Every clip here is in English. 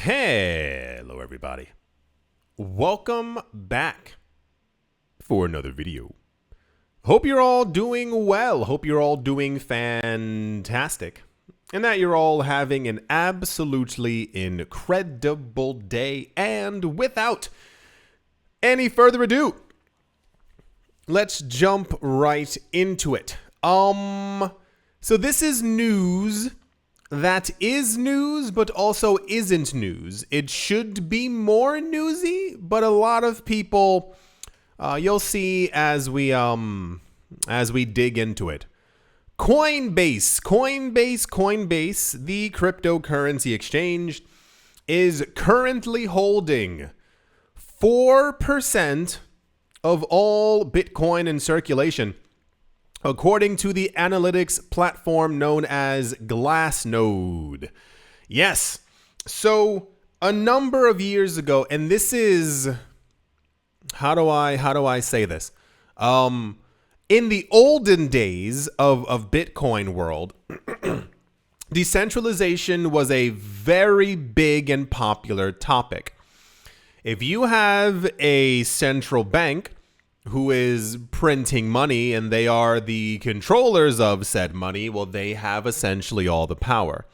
Hello everybody. Welcome back for another video. Hope you're all doing well. Hope you're all doing fantastic. And that you're all having an absolutely incredible day. And without any further ado, let's jump right into it. So this is news that is news, but also isn't news. It should be more newsy, but a lot of people, you'll see as we dig into it. Coinbase, the cryptocurrency exchange, is currently holding 4% of all Bitcoin in circulation, according to the analytics platform known as Glassnode. Yes, so a number of years ago, and this is, how do I say this? In the olden days of Bitcoin world, decentralization was a very big and popular topic. If you have a central bank who is printing money and they are the controllers of said money, well, they have essentially all the power.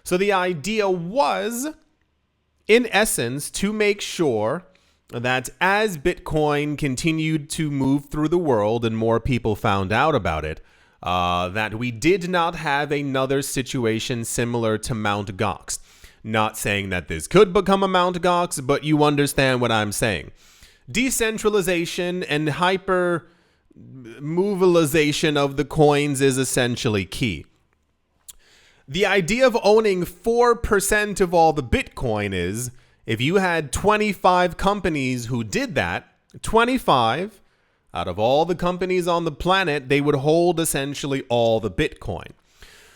So the idea was, in essence, to make sure that as Bitcoin continued to move through the world and more people found out about it, that we did not have another situation similar to Mt. Gox. Not saying that this could become a Mt. Gox, but you understand what I'm saying. Decentralization and hyper mobilization of the coins is essentially key. The idea of owning 4% of all the Bitcoin is, if you had 25 companies who did that, 25 out of all the companies on the planet, they would hold essentially all the Bitcoin.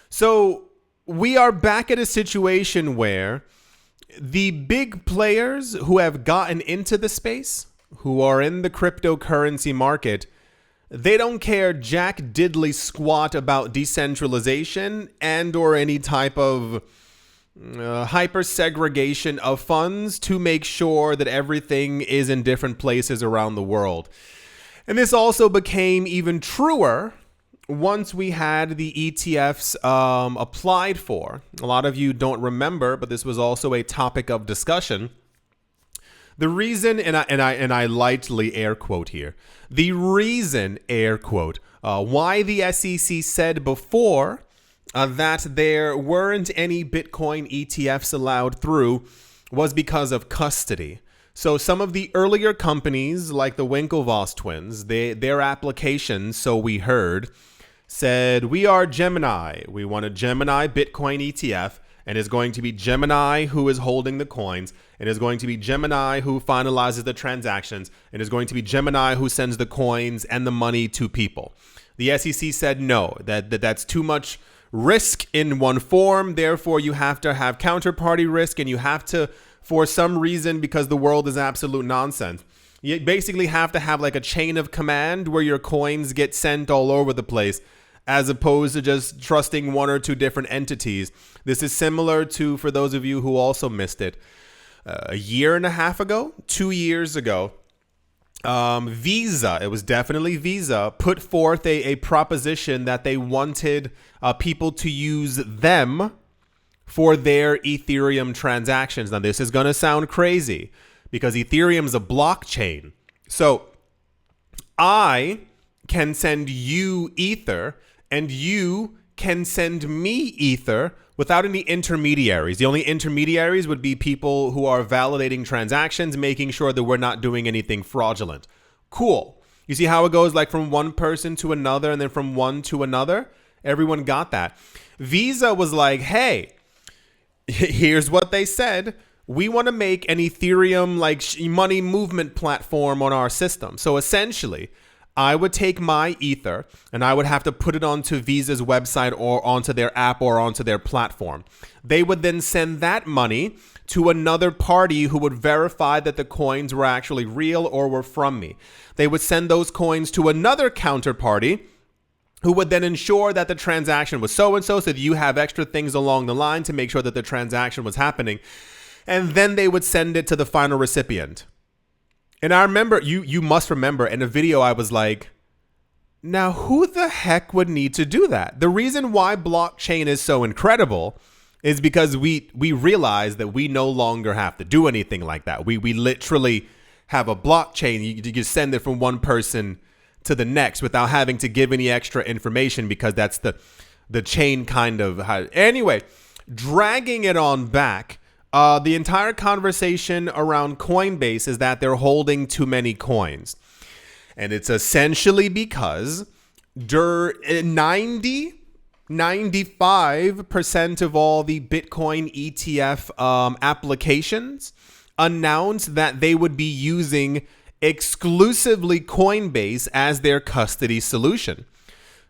So we are back at a situation where the big players who have gotten into the space, who are in the cryptocurrency market, they don't care jack diddly squat about decentralization and or any type of hyper segregation of funds to make sure that everything is in different places around the world. And this also became even truer once we had the ETFs applied for. A lot of you don't remember, but this was also a topic of discussion. The reason, and I lightly air quote here, the reason, air quote, why the SEC said before that there weren't any Bitcoin ETFs allowed through was because of custody. So some of the earlier companies, like the Winklevoss twins, their applications, so we heard, said, we are Gemini. We want a Gemini Bitcoin ETF. And it's going to be Gemini who is holding the coins. And it's going to be Gemini who finalizes the transactions. And it's going to be Gemini who sends the coins and the money to people. The SEC said no, that's too much risk in one form. Therefore, you have to have counterparty risk. And you have to, for some reason, because the world is absolute nonsense, you basically have to have like a chain of command where your coins get sent all over the place, as opposed to just trusting one or two different entities. This is similar to, for those of you who also missed it, a year and a half ago, 2 years ago, Visa, it was definitely Visa, put forth a proposition that they wanted people to use them for their Ethereum transactions. Now, this is going to sound crazy because Ethereum is a blockchain. So I can send you Ether and you can send me Ether without any intermediaries. The only intermediaries would be people who are validating transactions, making sure that we're not doing anything fraudulent. Cool. You see how it goes, like from one person to another and then from one to another? Everyone got that. Visa was like, hey, here's what they said. We want to make an Ethereum like money movement platform on our system. So essentially, I would take my Ether and I would have to put it onto Visa's website or onto their app or onto their platform. They would then send that money to another party who would verify that the coins were actually real or were from me. They would send those coins to another counterparty who would then ensure that the transaction was so-and-so, so that you have extra things along the line to make sure that the transaction was happening. and then they would send it to the final recipient. And I remember, you must remember, in a video I was like, now who the heck would need to do that? The reason why blockchain is so incredible is because we realize that we no longer have to do anything like that. We literally have a blockchain. You just send it from one person to the next without having to give any extra information, because that's the chain kind of. Anyway, dragging it on back, the entire conversation around Coinbase is that they're holding too many coins. And it's essentially because 95% of all the Bitcoin ETF applications announced that they would be using exclusively Coinbase as their custody solution.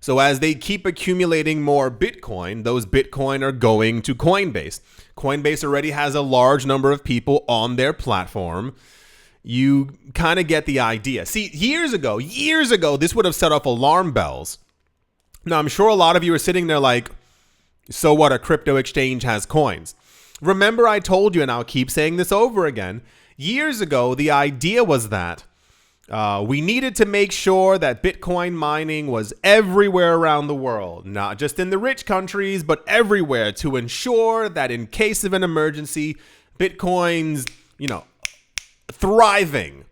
So as they keep accumulating more Bitcoin, those Bitcoin are going to Coinbase. Coinbase already has a large number of people on their platform. You kind of get the idea. See, years ago, this would have set off alarm bells. Now, I'm sure a lot of you are sitting there like, so what, a crypto exchange has coins? Remember, I told you, and I'll keep saying this over again, years ago, the idea was that we needed to make sure that Bitcoin mining was everywhere around the world, not just in the rich countries, but everywhere, to ensure that in case of an emergency, Bitcoin's, thriving.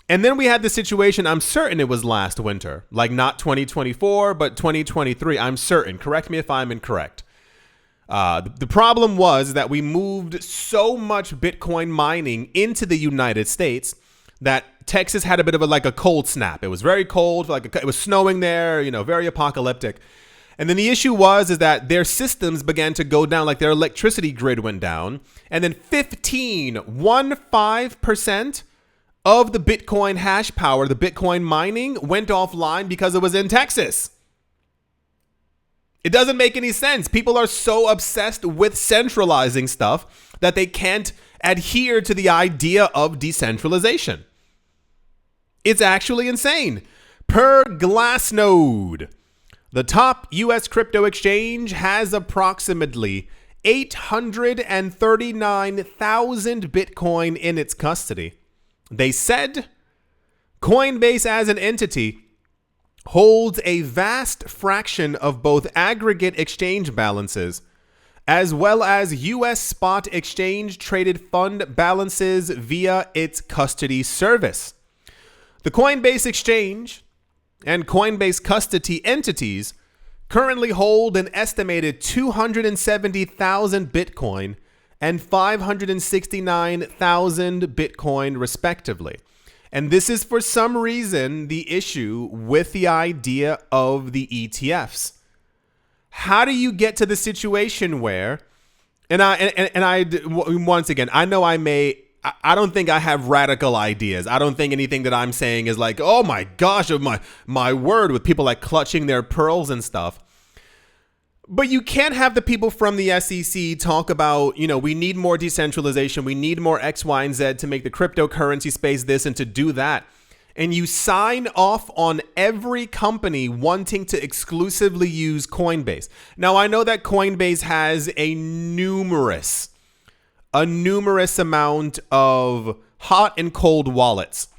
And then we had the situation, I'm certain it was last winter, like not 2024, but 2023. I'm certain. Correct me if I'm incorrect. The problem was that we moved so much Bitcoin mining into the United States that Texas had a bit of a cold snap. It was very cold, it was snowing there, very apocalyptic. And then the issue is that their systems began to go down, like their electricity grid went down. And then 15% of the Bitcoin hash power, the Bitcoin mining, went offline because it was in Texas. It doesn't make any sense. People are so obsessed with centralizing stuff that they can't adhere to the idea of decentralization. It's actually insane. Per Glassnode, the top US crypto exchange has approximately 839,000 Bitcoin in its custody. They said Coinbase as an entity holds a vast fraction of both aggregate exchange balances as well as US spot exchange traded fund balances via its custody service. The Coinbase exchange and Coinbase custody entities currently hold an estimated 270,000 Bitcoin and 569,000 Bitcoin respectively. And this is for some reason the issue with the idea of the ETFs. How do you get to the situation where, once again, I know I don't think I have radical ideas. I don't think anything that I'm saying is like, oh my gosh, my word, with people like clutching their pearls and stuff. But you can't have the people from the SEC talk about, we need more decentralization. We need more X, Y, and Z to make the cryptocurrency space this and to do that. And you sign off on every company wanting to exclusively use Coinbase. Now, I know that Coinbase has a numerous amount of hot and cold wallets.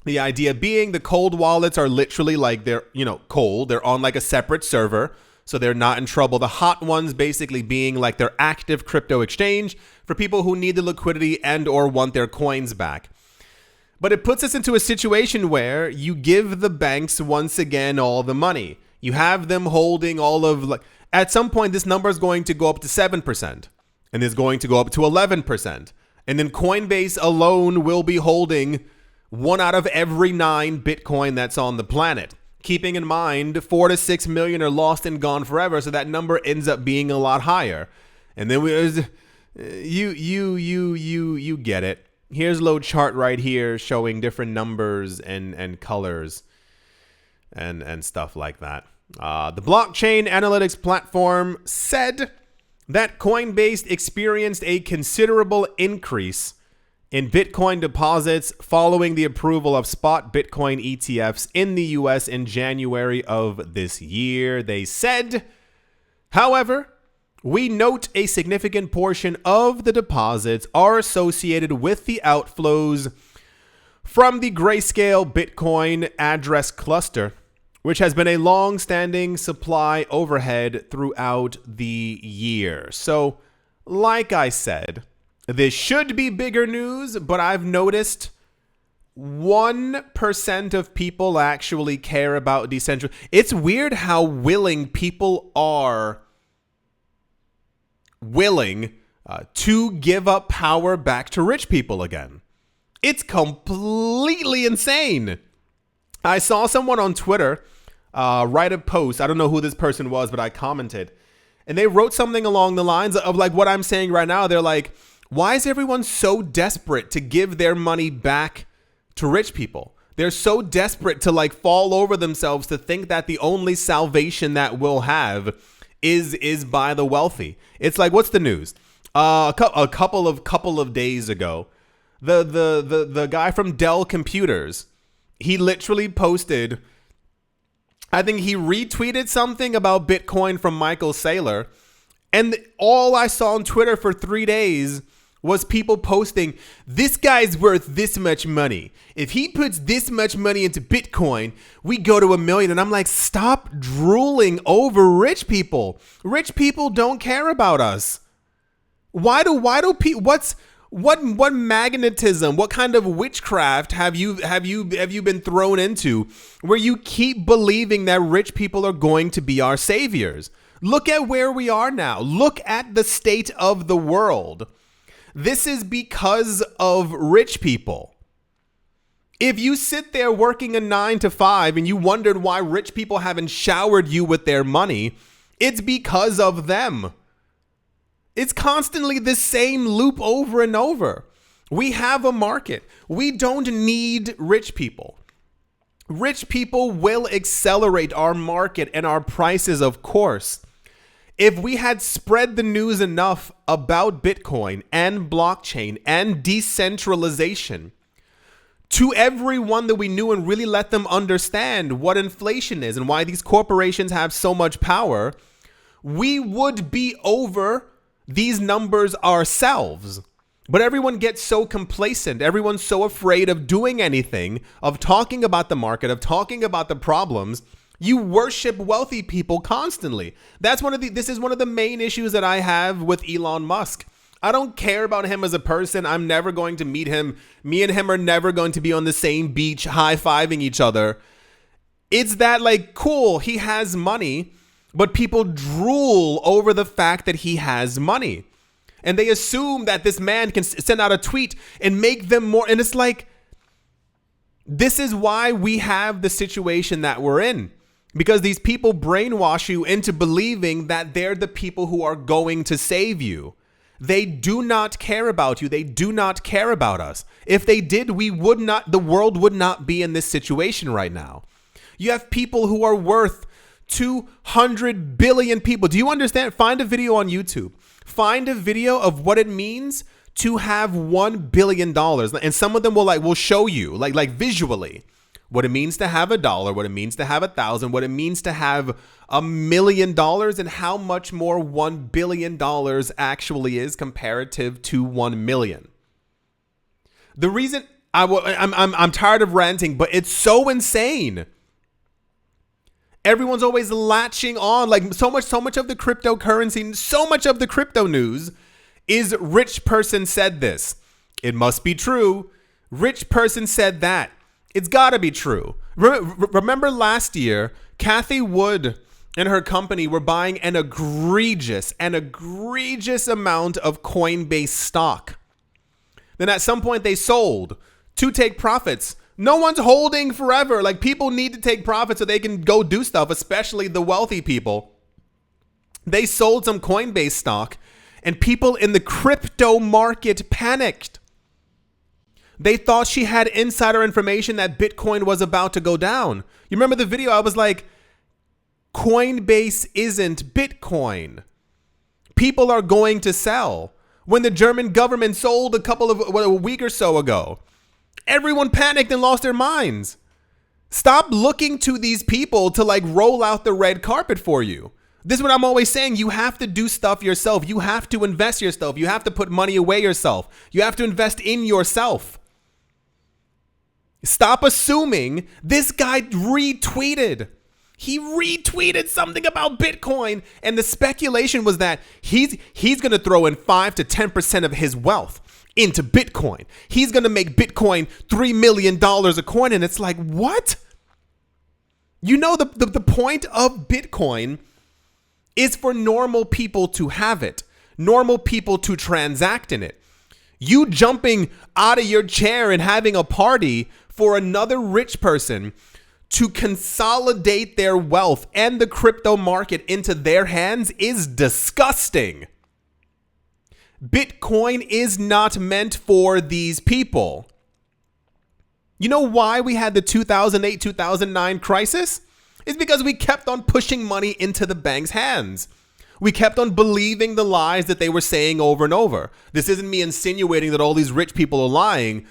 The idea being the cold wallets are literally like they're, cold. They're on like a separate server, so they're not in trouble. The hot ones basically being like their active crypto exchange for people who need the liquidity and or want their coins back. But it puts us into a situation where you give the banks once again all the money. You have them holding all of, at some point this number is going to go up to 7%. And it's going to go up to 11%. And then Coinbase alone will be holding 1 out of every 9 Bitcoin that's on the planet. Keeping in mind 4 to 6 million are lost and gone forever, so that number ends up being a lot higher. And then you get it. Here's a little chart right here showing different numbers and colors and stuff like that. The blockchain analytics platform said that Coinbase experienced a considerable increase in Bitcoin deposits following the approval of spot Bitcoin ETFs in the US in January of this year. They said, however, We note a significant portion of the deposits are associated with the outflows from the Grayscale Bitcoin address cluster, which has been a long-standing supply overhead throughout the year. So, like I said, this should be bigger news, but I've noticed 1% of people actually care about decentralization. It's weird how willing people are to give up power back to rich people again. It's completely insane. I saw someone on Twitter write a post. I don't know who this person was, but I commented. And they wrote something along the lines of like what I'm saying right now. They're like, why is everyone so desperate to give their money back to rich people? They're so desperate to like fall over themselves to think that the only salvation that we'll have is by the wealthy. It's like, what's the news? A couple of days ago, the guy from Dell Computers, he literally posted, I think he retweeted something about Bitcoin from Michael Saylor, and all I saw on Twitter for 3 days was people posting, this guy's worth this much money. If he puts this much money into Bitcoin, we go to 1 million. And I'm like, stop drooling over rich people. Rich people don't care about us. What magnetism, what kind of witchcraft have you been thrown into where you keep believing that rich people are going to be our saviors? Look at where we are now. Look at the state of the world. This is because of rich people. If you sit there working a 9 to 5 and you wondered why rich people haven't showered you with their money, it's because of them. It's constantly the same loop over and over. We have a market. We don't need rich people. Rich people will accelerate our market and our prices, of course. If we had spread the news enough about Bitcoin and blockchain and decentralization to everyone that we knew and really let them understand what inflation is and why these corporations have so much power, we would be over these numbers ourselves. But everyone gets so complacent. Everyone's so afraid of doing anything, of talking about the market, of talking about the problems. You worship wealthy people constantly. This is one of the main issues that I have with Elon Musk. I don't care about him as a person. I'm never going to meet him. Me and him are never going to be on the same beach high-fiving each other. It's that like, cool, he has money, but people drool over the fact that he has money. And they assume that this man can send out a tweet and make them more. And it's like, this is why we have the situation that we're in. Because these people brainwash you into believing that they're the people who are going to save you. They do not care about you. They do not care about us. If they did, the world would not be in this situation right now. You have people who are worth 200 billion people. Do you understand? Find a video on YouTube. Find a video of what it means to have $1 billion. And some of them will show you like visually what it means to have $1, what it means to have 1,000, what it means to have $1 million, and how much more $1 billion actually is comparative to 1 million. The reason I'm tired of ranting, but it's so insane. Everyone's always latching on, like so much of the cryptocurrency, so much of the crypto news is rich person said this. It must be true. Rich person said that. It's got to be true. Remember last year, Cathie Wood and her company were buying an egregious amount of Coinbase stock. Then at some point they sold to take profits. No one's holding forever. Like, people need to take profits so they can go do stuff, especially the wealthy people. They sold some Coinbase stock and people in the crypto market panicked. They thought she had insider information that Bitcoin was about to go down. You remember the video? I was like, Coinbase isn't Bitcoin. People are going to sell. When the German government sold a week or so ago, everyone panicked and lost their minds. Stop looking to these people to like roll out the red carpet for you. This is what I'm always saying. You have to do stuff yourself. You have to invest yourself. You have to put money away yourself. You have to invest in yourself. Stop assuming. This guy retweeted. He retweeted something about Bitcoin, and the speculation was that he's going to throw in 5 to 10% of his wealth into Bitcoin. He's going to make Bitcoin $3 million a coin, and it's like, what? You know, the point of Bitcoin is for normal people to have it, normal people to transact in it. You jumping out of your chair and having a party for another rich person to consolidate their wealth and the crypto market into their hands is disgusting. Bitcoin is not meant for these people. You know why we had the 2008-2009 crisis? It's because we kept on pushing money into the bank's hands. We kept on believing the lies that they were saying over and over. This isn't me insinuating that all these rich people are lying.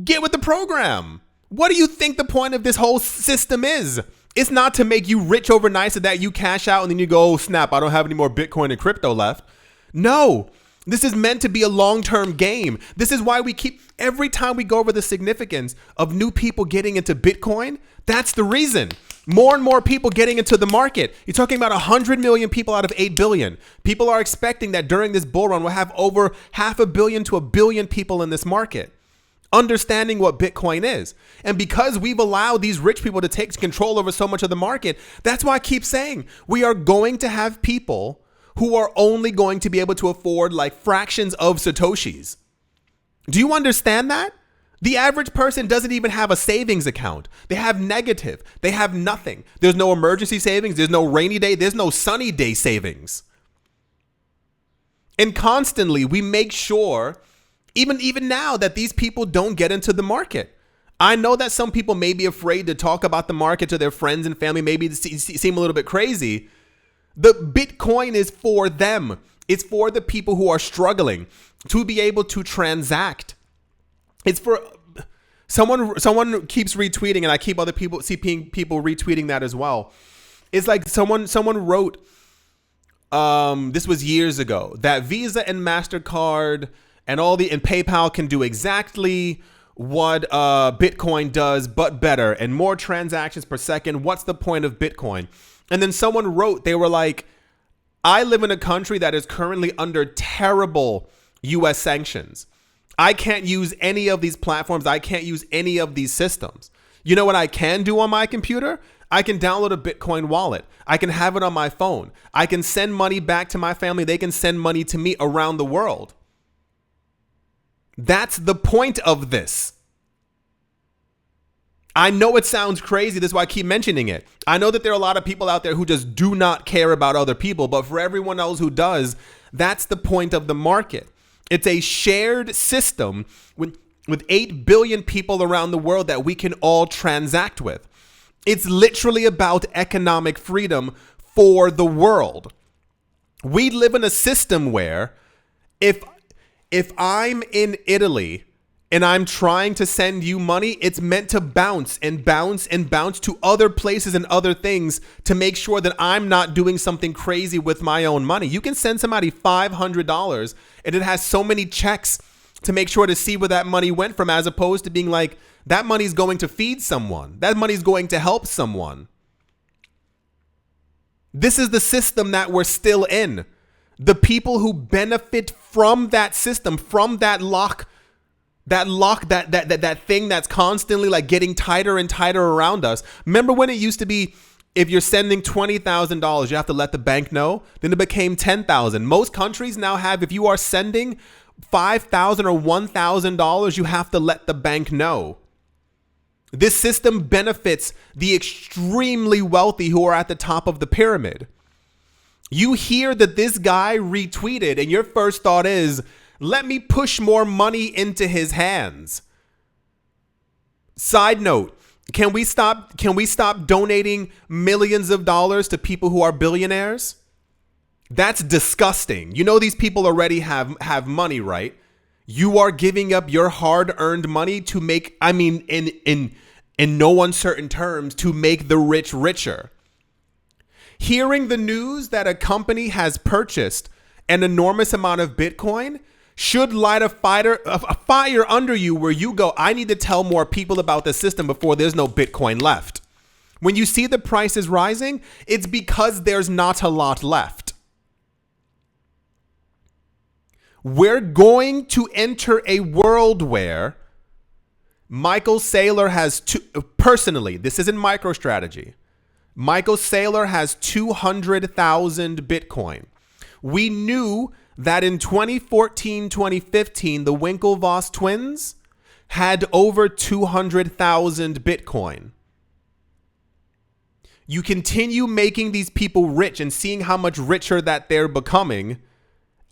Get with the program. What do you think the point of this whole system is? It's not to make you rich overnight so that you cash out and then you go, oh, snap, I don't have any more Bitcoin and crypto left. No, this is meant to be a long-term game. This is why we keep, every time we go over the significance of new people getting into Bitcoin, that's the reason. More and more people getting into the market. You're talking about 100 million people out of 8 billion. People are expecting that during this bull run, we'll have over 500 million to 1 billion people in this market, understanding what Bitcoin is. And because we've allowed these rich people to take control over so much of the market, that's why I keep saying we are going to have people who are only going to be able to afford like fractions of Satoshis. Do you understand that? The average person doesn't even have a savings account. They have negative. They have nothing. There's no emergency savings. There's no rainy day. There's no sunny day savings. And constantly we make sure even now that these people don't get into the market. I know that some people may be afraid to talk about the market to their friends and family, maybe seem a little bit crazy. The Bitcoin is for them. It's for the people who are struggling to be able to transact. It's for someone keeps retweeting, and I keep other people people retweeting that as well. It's like someone wrote, this was years ago, that Visa and MasterCard and PayPal can do exactly what Bitcoin does, but better and more transactions per second. What's the point of Bitcoin? And then someone wrote, they were like, I live in a country that is currently under terrible US sanctions. I can't use any of these platforms. I can't use any of these systems. You know what I can do on my computer? I can download a Bitcoin wallet. I can have it on my phone. I can send money back to my family. They can send money to me around the world. That's the point of this. I know it sounds crazy. That's why I keep mentioning it. I know that there are a lot of people out there who just do not care about other people, but for everyone else who does, that's the point of the market. It's a shared system with 8 billion people around the world that we can all transact with. It's literally about economic freedom for the world. We live in a system where if I'm in Italy and I'm trying to send you money, it's meant to bounce and bounce and bounce to other places and other things to make sure that I'm not doing something crazy with my own money. You can send somebody $500 and it has so many checks to make sure to see where that money went from, as opposed to being like, that money's going to feed someone. That money's going to help someone. This is the system that we're still in. The people who benefit from that system, from that that thing that's constantly like getting tighter and tighter around us. Remember when it used to be, if you're sending $20,000, you have to let the bank know. Then it became $10,000. Most countries now have, if you are sending $5,000 or $1,000, you have to let the bank know. This system benefits the extremely wealthy who are at the top of the pyramid. You hear that this guy retweeted, and your first thought is, let me push more money into his hands. Side note, can we stop donating millions of dollars to people who are billionaires? That's disgusting. You know these people already have money, right? You are giving up your hard-earned money to make, I mean, in no uncertain terms, to make the rich richer. Hearing the news that a company has purchased an enormous amount of Bitcoin should light a fire under you where you go, I need to tell more people about the system before there's no Bitcoin left. When you see the prices rising, it's because there's not a lot left. We're going to enter a world where Michael Saylor has personally, this isn't MicroStrategy. Michael Saylor has 200,000 Bitcoin. We knew that in 2014, 2015, the Winklevoss twins had over 200,000 Bitcoin. You continue making these people rich and seeing how much richer that they're becoming.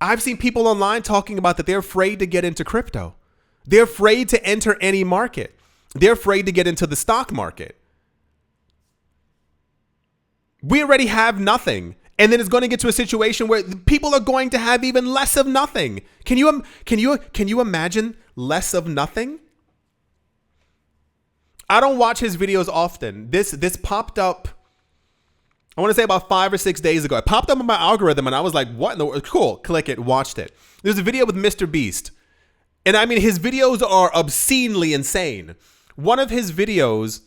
I've seen people online talking about that they're afraid to get into crypto. They're afraid to enter any market. They're afraid to get into the stock market. We already have nothing. And then it's going to get to a situation where people are going to have even less of nothing. Can you imagine less of nothing? I don't watch his videos often. This popped up, I want to say about 5 or 6 days ago. It popped up on my algorithm and I was like, what in the world? Cool. Click it, watched it. There's a video with Mr. Beast. And I mean, his videos are obscenely insane. One of his videos,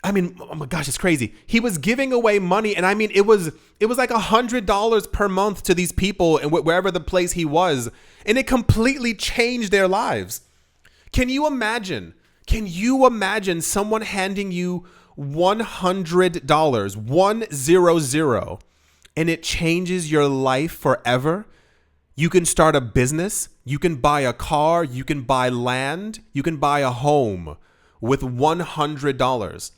I mean, oh my gosh, it's crazy. He was giving away money, and I mean, it was like $100 per month to these people and wherever the place he was, and it completely changed their lives. Can you imagine? Can you imagine someone handing you $100, 100, and it changes your life forever? You can start a business, you can buy a car, you can buy land, you can buy a home with $100.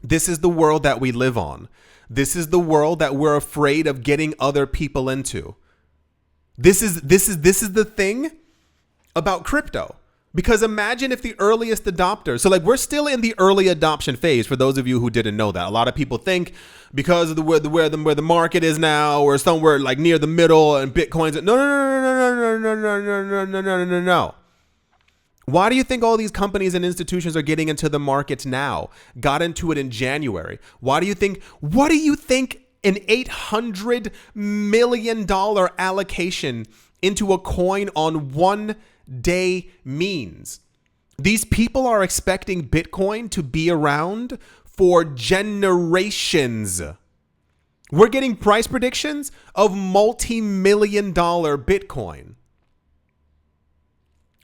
This is the world that we live on. This is the world that we're afraid of getting other people into. This is the thing about crypto. Because imagine if the earliest adopters, so like we're still in the early adoption phase for those of you who didn't know that. A lot of people think because of where the market is now or somewhere like near the middle and Bitcoin's no. Why do you think all these companies and institutions are getting into the market now? Got into it in January. What do you think an $800 million allocation into a coin on one day means? These people are expecting Bitcoin to be around for generations. We're getting price predictions of multi-million-dollar Bitcoin.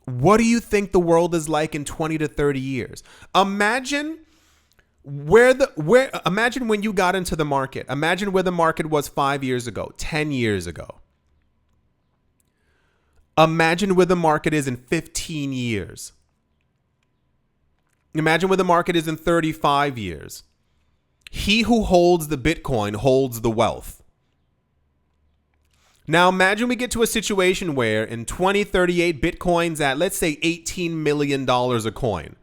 What do you think the world is like in 20 to 30 years? Imagine imagine when you got into the market. Imagine where the market was 5 years ago, 10 years ago. Imagine where the market is in 15 years. Imagine where the market is in 35 years. He who holds the Bitcoin holds the wealth. Now imagine we get to a situation where in 2038 Bitcoin's at, let's say, $18 million a coin.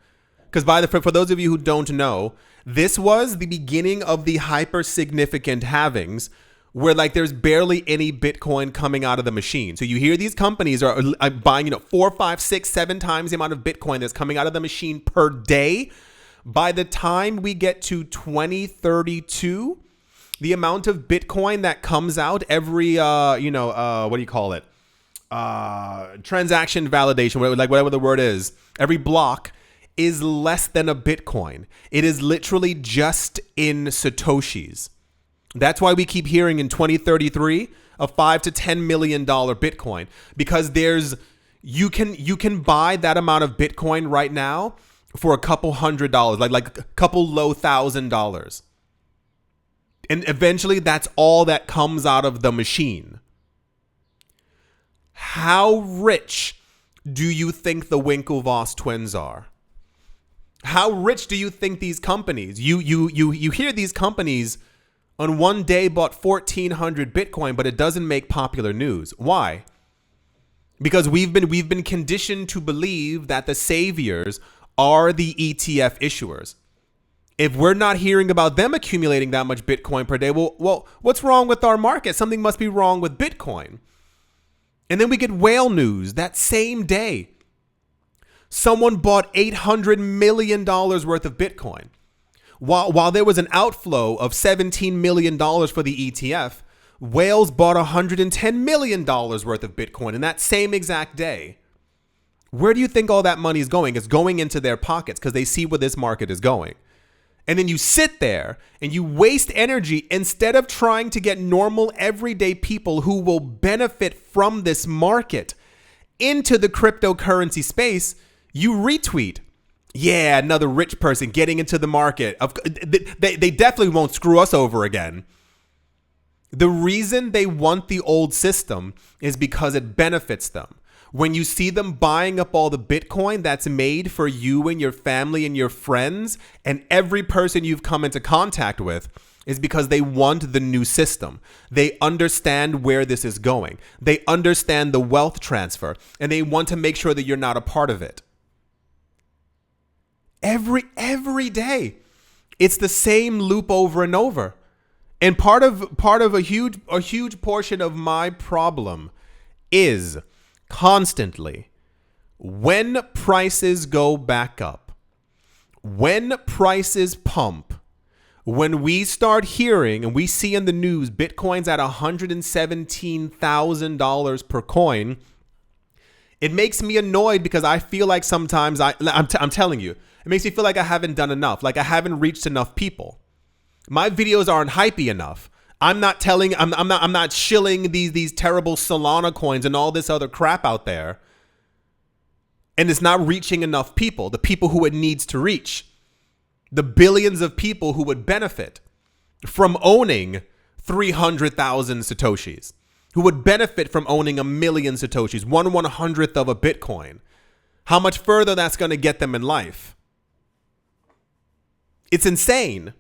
Because for those of you who don't know, this was the beginning of the hyper significant halvings where like there's barely any Bitcoin coming out of the machine. So you hear these companies are buying 4, 5, 6, 7 times the amount of Bitcoin that's coming out of the machine per day. By the time we get to 2032, the amount of Bitcoin that comes out every, what do you call it? Transaction validation, whatever the word is, every block is less than a Bitcoin. It is literally just in Satoshis. That's why we keep hearing in 2033 a $5 to $10 million Bitcoin, because you can buy that amount of Bitcoin right now for a couple $100, like a couple low $1,000. And eventually that's all that comes out of the machine. How rich do you think the Winklevoss twins are? How rich do you think these companies, you hear these companies on one day bought 1,400 Bitcoin, but it doesn't make popular news. Why? Because we've been conditioned to believe that the saviors are the ETF issuers. If we're not hearing about them accumulating that much Bitcoin per day, well, what's wrong with our market? Something must be wrong with Bitcoin. And then we get whale news that same day. Someone bought $800 million worth of Bitcoin. While there was an outflow of $17 million for the ETF, whales bought $110 million worth of Bitcoin in that same exact day. Where do you think all that money is going? It's going into their pockets because they see where this market is going. And then you sit there and you waste energy instead of trying to get normal, everyday people who will benefit from this market into the cryptocurrency space. You retweet. Yeah, another rich person getting into the market. They definitely won't screw us over again. The reason they want the old system is because it benefits them. When you see them buying up all the Bitcoin that's made for you and your family and your friends and every person you've come into contact with, is because they want the new system. They understand where this is going. They understand the wealth transfer, and they want to make sure that you're not a part of it. Every day, it's the same loop over and over. And part of a huge portion of my problem is constantly, when prices go back up, when prices pump, when we start hearing and we see in the news Bitcoin's at $117,000 per coin, it makes me annoyed because I feel like sometimes I'm telling you, it makes me feel like I haven't done enough, like I haven't reached enough people. My videos aren't hypey enough. I'm not shilling these terrible Solana coins and all this other crap out there. And it's not reaching enough people, the people who it needs to reach. The billions of people who would benefit from owning 300,000 Satoshis, who would benefit from owning 1,000,000 Satoshis, 1/100th of a Bitcoin. How much further that's going to get them in life. It's insane.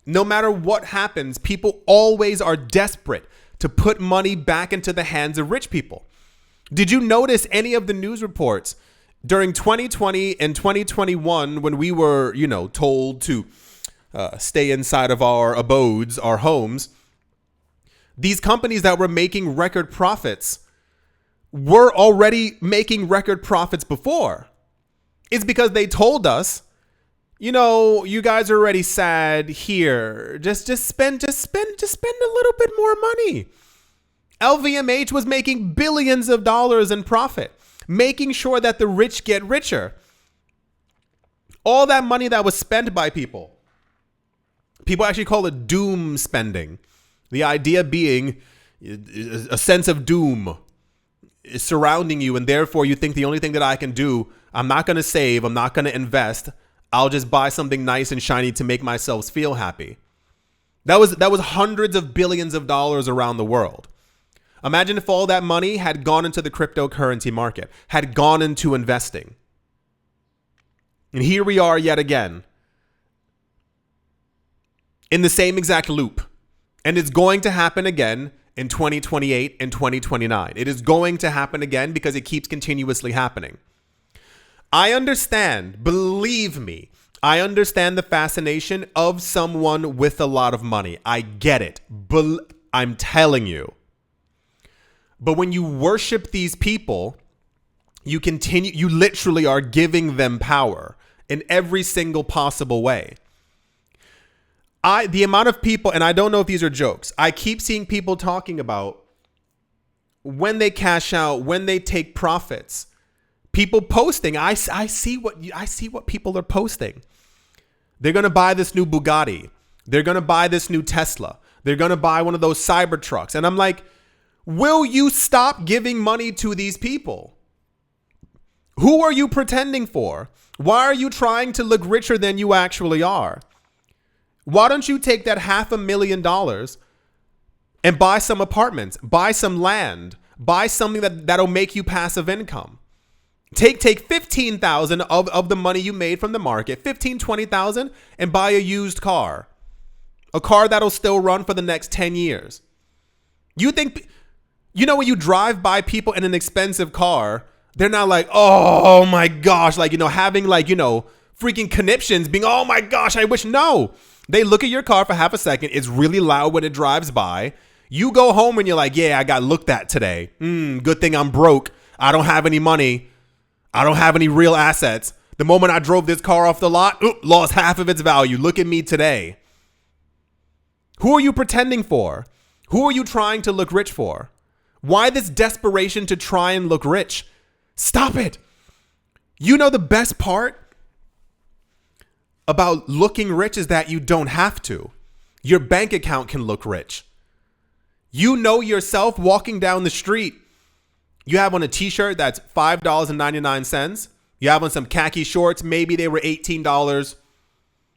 No matter what happens, people always are desperate to put money back into the hands of rich people. Did you notice any of the news reports during 2020 and 2021 when we were, told to stay inside of our abodes, our homes? These companies that were making record profits were already making record profits before. It's because they told us, you guys are already sad here. Just spend a little bit more money. LVMH was making billions of dollars in profit, making sure that the rich get richer. All that money that was spent by people actually call it doom spending. The idea being a sense of doom is surrounding you, and therefore you think the only thing that I can do, I'm not going to save, I'm not going to invest. I'll just buy something nice and shiny to make myself feel happy. That was hundreds of billions of dollars around the world. Imagine if all that money had gone into the cryptocurrency market, had gone into investing. And here we are yet again in the same exact loop. And it's going to happen again in 2028 and 2029. It is going to happen again because it keeps continuously happening. I understand, believe me, I understand the fascination of someone with a lot of money. I get it. I'm telling you. But when you worship these people, you literally are giving them power in every single possible way. The amount of people, and I don't know if these are jokes, I keep seeing people talking about when they cash out, when they take profits. People posting, I see what people are posting. They're going to buy this new Bugatti. They're going to buy this new Tesla. They're going to buy one of those cyber trucks. And I'm like, will you stop giving money to these people? Who are you pretending for? Why are you trying to look richer than you actually are? Why don't you take that $500,000 and buy some apartments, buy some land, buy something that'll make you passive income? Take 15,000 of the money you made from the market, 15, 20,000, and buy a used car. A car that'll still run for the next 10 years. You think, when you drive by people in an expensive car, they're not like, oh my gosh, having freaking conniptions, being, oh my gosh, I wish. No, they look at your car for half a second. It's really loud when it drives by. You go home and you're like, yeah, I got looked at today. Good thing I'm broke. I don't have any money. I don't have any real assets. The moment I drove this car off the lot, lost half of its value. Look at me today. Who are you pretending for? Who are you trying to look rich for? Why this desperation to try and look rich? Stop it. You know the best part about looking rich is that you don't have to. Your bank account can look rich. You know yourself walking down the street. You have on a t-shirt that's $5.99. You have on some khaki shorts. Maybe they were $18.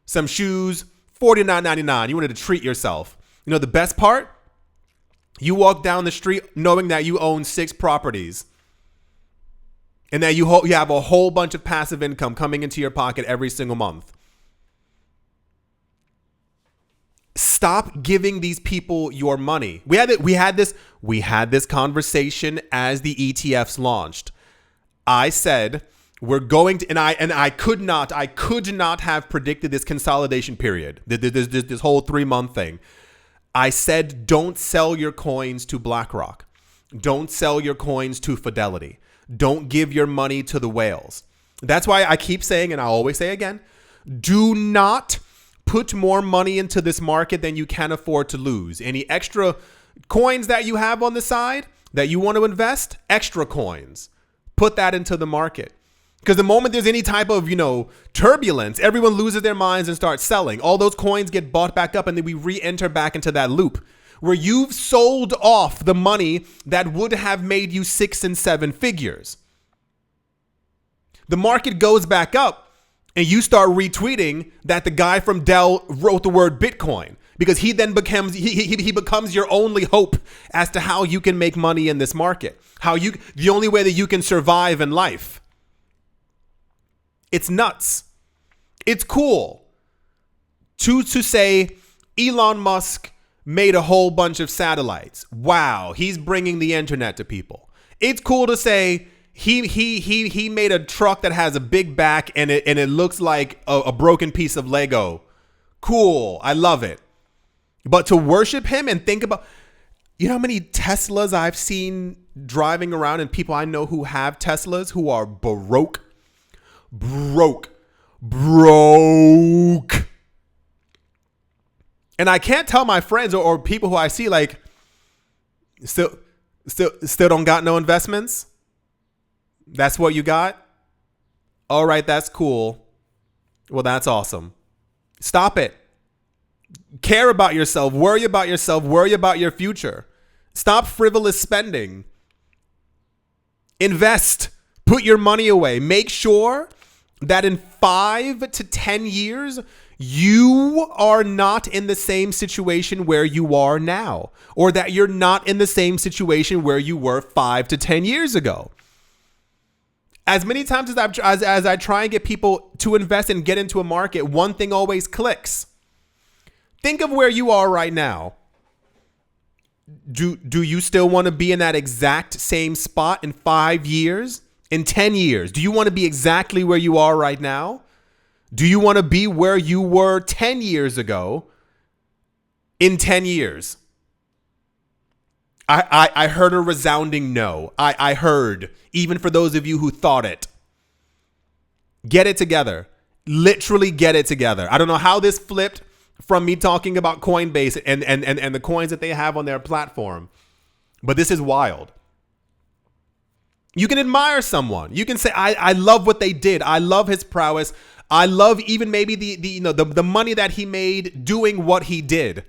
Some shoes, $49.99. You wanted to treat yourself. You know the best part? You walk down the street knowing that you own 6 properties and that you have a whole bunch of passive income coming into your pocket every single month. Stop giving these people your money. We had this conversation as the ETFs launched. I said we're going to, and I could not have predicted this consolidation period. This whole 3-month thing. I said, don't sell your coins to BlackRock. Don't sell your coins to Fidelity. Don't give your money to the whales. That's why I keep saying, and I always say again, do not put more money into this market than you can afford to lose. Any extra coins that you have on the side that you want to invest, extra coins, put that into the market. Because the moment there's any type of, turbulence, everyone loses their minds and starts selling. All those coins get bought back up and then we re-enter back into that loop where you've sold off the money that would have made you 6 and 7 figures. The market goes back up and you start retweeting that the guy from Dell wrote the word Bitcoin because he then becomes your only hope as to how you can make money in this market. The only way that you can survive in life. It's nuts. It's cool to say Elon Musk made a whole bunch of satellites. Wow, he's bringing the internet to people. It's cool to say he made a truck that has a big back and it looks like a broken piece of Lego. Cool, I love it. But to worship him and think about, how many Teslas I've seen driving around and people I know who have Teslas who are broke. And I can't tell my friends or people who I see still don't got no investments. That's what you got? All right, that's cool. Well, that's awesome. Stop it. Care about yourself. Worry about yourself. Worry about your future. Stop frivolous spending. Invest. Put your money away. Make sure that in 5 to 10 years, you are not in the same situation where you are now, or that you're not in the same situation where you were 5 to 10 years ago. As many times as I try and get people to invest and get into a market, one thing always clicks. Think of where you are right now. Do you still want to be in that exact same spot in 5 years? In 10 years, do you want to be exactly where you are right now? Do you want to be where you were 10 years ago in 10 years? I heard a resounding no. I heard, even for those of you who thought it. Get it together. Literally get it together. I don't know how this flipped from me talking about Coinbase and the coins that they have on their platform, but this is wild. You can admire someone. You can say, I love what they did. I love his prowess. I love even maybe the money that he made doing what he did.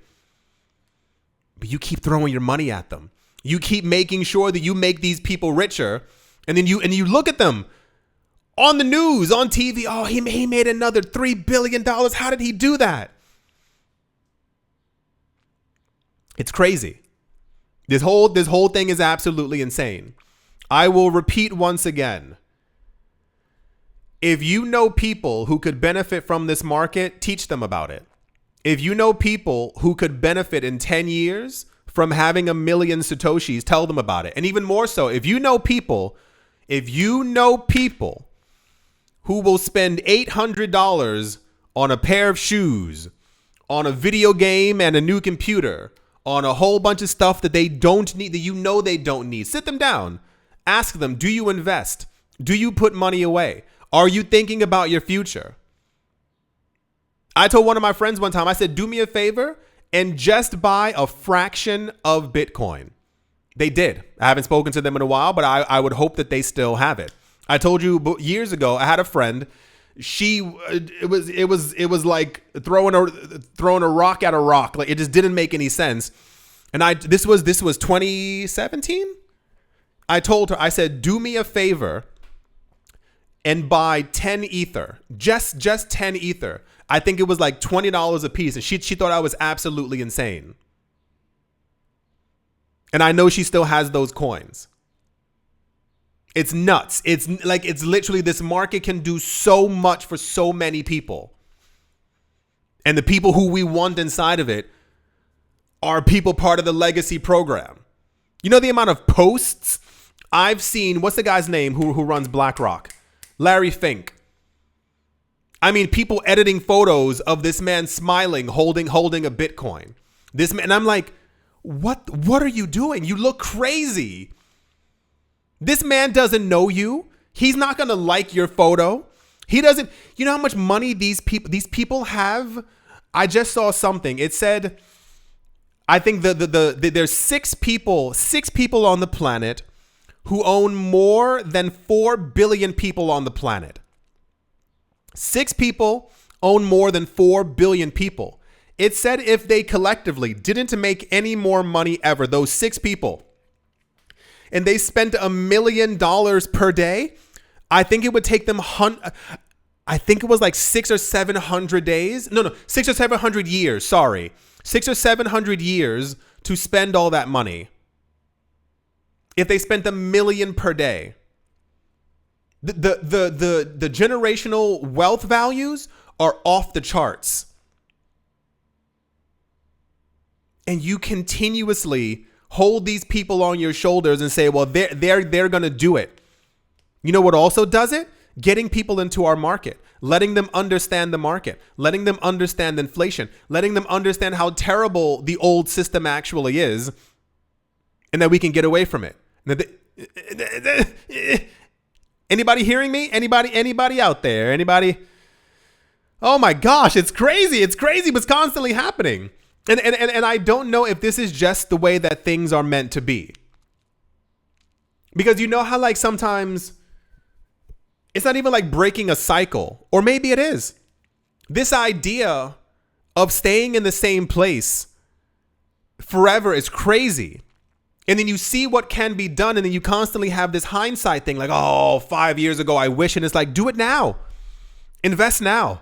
But you keep throwing your money at them. You keep making sure that you make these people richer. And then you look at them on the news, on TV. Oh, he made another $3 billion. How did he do that? It's crazy. This whole thing is absolutely insane. I will repeat once again. If you know people who could benefit from this market, teach them about it. If you know people who could benefit in 10 years from having 1 million Satoshis, tell them about it. And even more so, if you know people who will spend $800 on a pair of shoes, on a video game and a new computer, on a whole bunch of stuff that they don't need, that they don't need, sit them down. Ask them, do you invest? Do you put money away? Are you thinking about your future? I told one of my friends one time, I said, do me a favor and just buy a fraction of Bitcoin. They did. I haven't spoken to them in a while, but I would hope that they still have it. I told you years ago, I had a friend. It was like throwing a rock at a rock. Like, it just didn't make any sense. And this was 2017. I told her, I said, do me a favor and buy 10 ether, just 10 ether. I think it was like $20 a piece. And she thought I was absolutely insane. And I know she still has those coins. It's nuts. It's literally, this market can do so much for so many people. And the people who we want inside of it are people part of the legacy program. You know the amount of posts I've seen. What's the guy's name who runs BLACKROck? Larry Fink. I mean, people editing photos of this man smiling, holding a Bitcoin. This man, and I'm like, what are you doing? You look crazy. This man doesn't know you. He's not going to like your photo. He doesn't, you know how much money these people have? I just saw something. It said, I think there's six people on the planet who own more than 4 billion people on the planet. 6 people own more than 4 billion people. It said if they collectively didn't make any more money ever, those 6 people, and they spent $1 million per day, I think it would take them, I think it was like 600 or 700 days. No, 600 or 700 years. Sorry. 600 or 700 years to spend all that money. If they spent $1 million per day. The generational wealth values are off the charts. And you continuously hold these people on your shoulders and say, well, they're going to do it. You know what also does it? Getting people into our market, letting them understand the market, letting them understand inflation, letting them understand how terrible the old system actually is, and that we can get away from it. Anybody hearing me? Anybody out there? Anybody? Oh my gosh, it's crazy. It's crazy what's constantly happening. And I don't know if this is just the way that things are meant to be. Because you know how like sometimes it's not even like breaking a cycle, or maybe it is. This idea of staying in the same place forever is crazy. And then you see what can be done, and then you constantly have this hindsight thing like, oh, 5 years ago, I wish. And it's like, do it now. Invest now.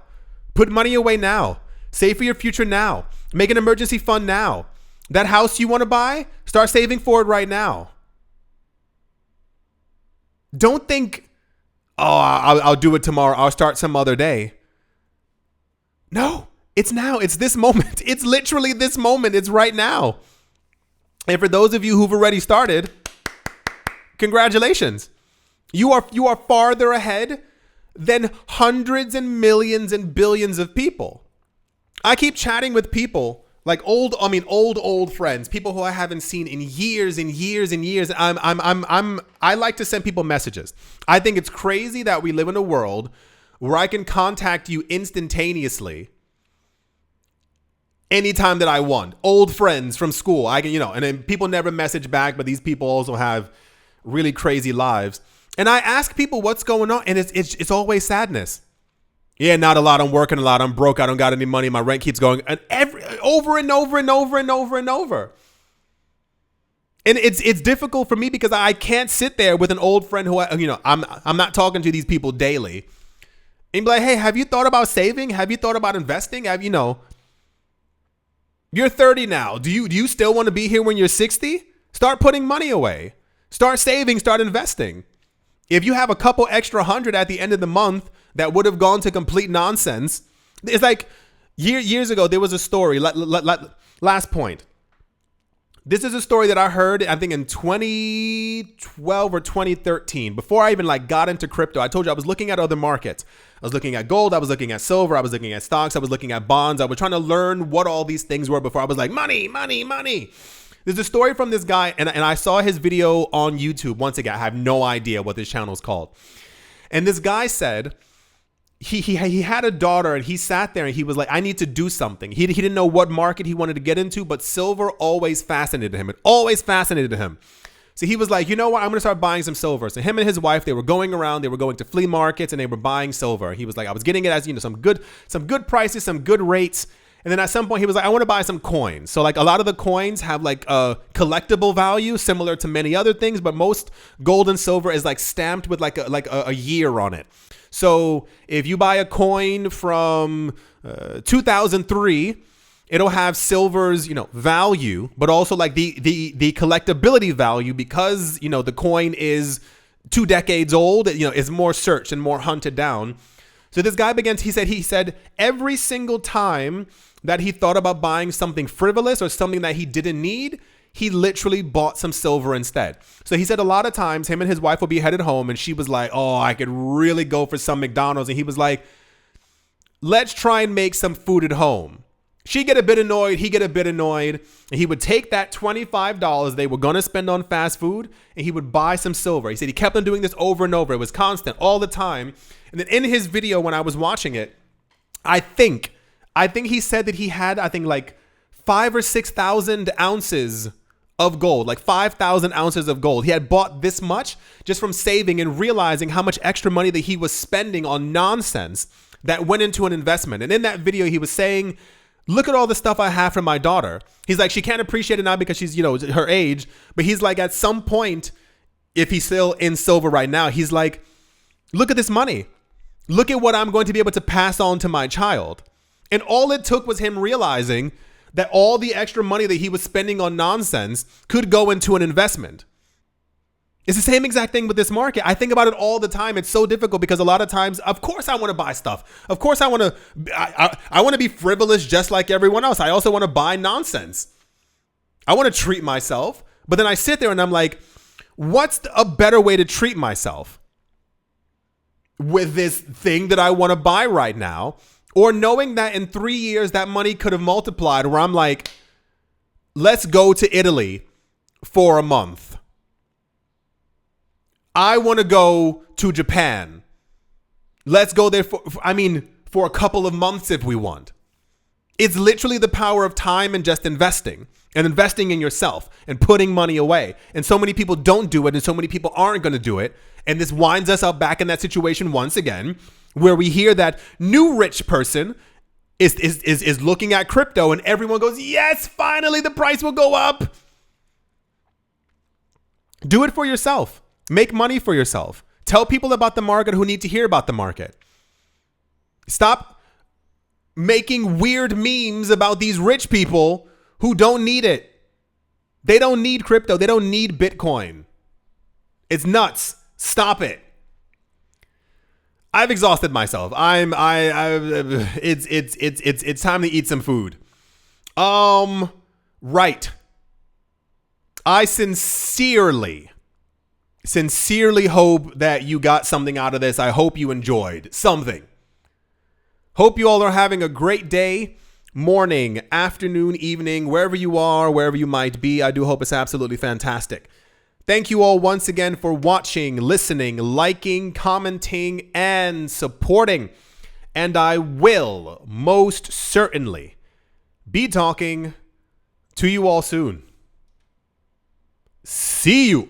Put money away now. Save for your future now. Make an emergency fund now. That house you want to buy, start saving for it right now. Don't think, oh, I'll do it tomorrow. I'll start some other day. No, it's now. It's this moment. It's literally this moment. It's right now. And for those of you who've already started, congratulations. You are farther ahead than hundreds and millions and billions of people. I keep chatting with people like old friends, people who I haven't seen in years and years and years. I like to send people messages. I think it's crazy that we live in a world where I can contact you instantaneously anytime that I want. Old friends from school, I can, and then people never message back, but these people also have really crazy lives. And I ask people what's going on, and it's always sadness. Yeah, not a lot. I'm working a lot. I'm broke. I don't got any money. My rent keeps going, and over and over and over and over and over. And it's difficult for me because I can't sit there with an old friend who I'm not talking to these people daily, and be like, hey, have you thought about saving? Have you thought about investing? You're 30 now. Do you still want to be here when you're 60? Start putting money away. Start saving. Start investing. If you have a couple extra hundred at the end of the month that would have gone to complete nonsense. It's like years ago, there was a story. Last point. This is a story that I heard, I think in 2012 or 2013, before I even got into crypto. I told you I was looking at other markets. I was looking at gold. I was looking at silver. I was looking at stocks. I was looking at bonds. I was trying to learn what all these things were before I was like, money, money, money. There's a story from this guy, and I saw his video on YouTube. Once again, I have no idea what this channel is called. And this guy said he had a daughter, and he sat there and he was like, I need to do something. He didn't know what market he wanted to get into, but silver always fascinated him. It always fascinated him. So he was like, you know what? I'm going to start buying some silver. So him and his wife, they were going around, they were going to flea markets, and they were buying silver. He was like, I was getting it as, some good prices, some good rates. And then at some point he was like, I want to buy some coins. So like a lot of the coins have like a collectible value similar to many other things, but most gold and silver is like stamped with like a year on it. So if you buy a coin from 2003, it'll have silver's, value, but also like the collectability value, because, the coin is 2 decades old, is more searched and more hunted down. So this guy he said every single time that he thought about buying something frivolous or something that he didn't need, he literally bought some silver instead. So he said a lot of times him and his wife will be headed home, and she was like, oh, I could really go for some McDonald's. And he was like, let's try and make some food at home. She'd get a bit annoyed. He'd get a bit annoyed. And he would take that $25 they were going to spend on fast food, and he would buy some silver. He said he kept on doing this over and over. It was constant all the time. And then in his video, when I was watching it, I think he said that he had, like 5,000 or 6,000 ounces of gold, like 5,000 ounces of gold. He had bought this much just from saving and realizing how much extra money that he was spending on nonsense that went into an investment. And in that video, he was saying, look at all the stuff I have from my daughter. He's like, she can't appreciate it now because she's, her age. But he's like, at some point, if he's still in silver right now, he's like, look at this money. Look at what I'm going to be able to pass on to my child. And all it took was him realizing that all the extra money that he was spending on nonsense could go into an investment. It's the same exact thing with this market. I think about it all the time. It's so difficult because a lot of times, of course, I want to buy stuff. Of course, I want to be frivolous just like everyone else. I also want to buy nonsense. I want to treat myself. But then I sit there and I'm like, what's a better way to treat myself with this thing that I want to buy right now? Or knowing that in 3 years, that money could have multiplied, where I'm like, let's go to Italy for a month. I want to go to Japan. Let's go there for a couple of months if we want. It's literally the power of time and just investing and investing in yourself and putting money away. And so many people don't do it, and so many people aren't going to do it. And this winds us up back in that situation once again, where we hear that new rich person is looking at crypto, and everyone goes, yes, finally the price will go up. Do it for yourself. Make money for yourself. Tell people about the market who need to hear about the market. Stop making weird memes about these rich people who don't need it. They don't need crypto. They don't need Bitcoin. It's nuts. Stop it. I've exhausted myself. It's time to eat some food. Right. I sincerely hope that you got something out of this. I hope you enjoyed something. Hope you all are having a great day, morning, afternoon, evening, wherever you are, wherever you might be. I do hope it's absolutely fantastic. Thank you all once again for watching, listening, liking, commenting, and supporting. And I will most certainly be talking to you all soon. See you.